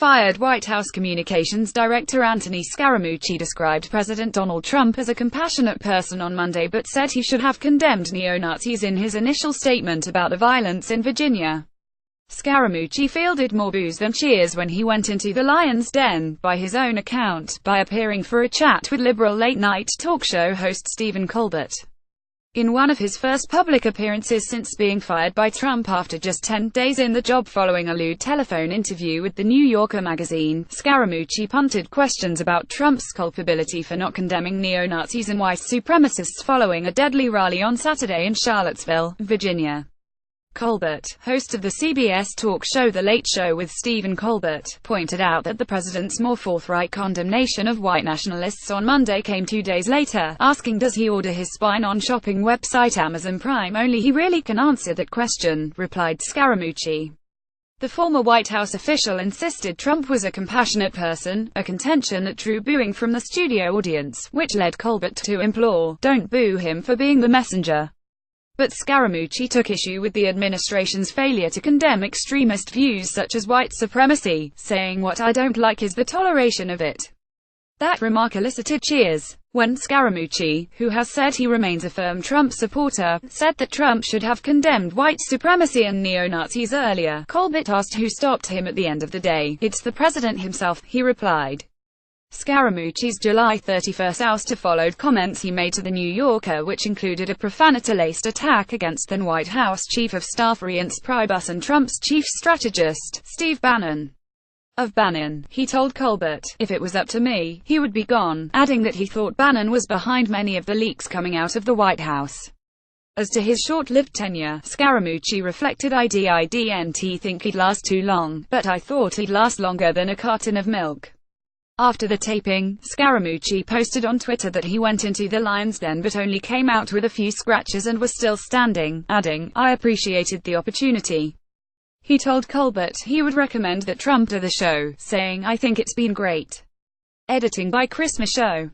Fired White House Communications Director Anthony Scaramucci described President Donald Trump as a compassionate person on Monday but said he should have condemned neo-Nazis in his initial statement about the violence in Virginia. Scaramucci fielded more boos than cheers when he went into the Lion's Den, by his own account, by appearing for a chat with liberal late-night talk show host Stephen Colbert. In one of his first public appearances since being fired by Trump after just 10 days in the job following a lewd telephone interview with The New Yorker magazine, Scaramucci punted questions about Trump's culpability for not condemning neo-Nazis and white supremacists following a deadly rally on Saturday in Charlottesville, Virginia. Colbert, host of the CBS talk show The Late Show with Stephen Colbert, pointed out that the president's more forthright condemnation of white nationalists on Monday came 2 days later, asking does he order his spine on shopping website Amazon Prime. Only he really can answer that question, replied Scaramucci. The former White House official insisted Trump was a compassionate person, a contention that drew booing from the studio audience, which led Colbert to implore, "Don't boo him for being the messenger." But Scaramucci took issue with the administration's failure to condemn extremist views such as white supremacy, saying what I don't like is the toleration of it. That remark elicited cheers. When Scaramucci, who has said he remains a firm Trump supporter, said that Trump should have condemned white supremacy and neo-Nazis earlier, Colbert asked who stopped him at the end of the day. "It's the president himself," he replied. Scaramucci's July 31 ouster followed comments he made to The New Yorker, which included a profanity-laced attack against then White House Chief of Staff Reince Priebus and Trump's chief strategist, Steve Bannon. Of Bannon, he told Colbert, "If it was up to me, he would be gone," adding that he thought Bannon was behind many of the leaks coming out of the White House. As to his short-lived tenure, Scaramucci reflected, "I didn't think he'd last too long, but I thought he'd last longer than a carton of milk." After the taping, Scaramucci posted on Twitter that he went into the Lion's Den but only came out with a few scratches and was still standing, adding, "I appreciated the opportunity." He told Colbert he would recommend that Trump do the show, saying, "I think it's been great." Editing by Chris Michaud.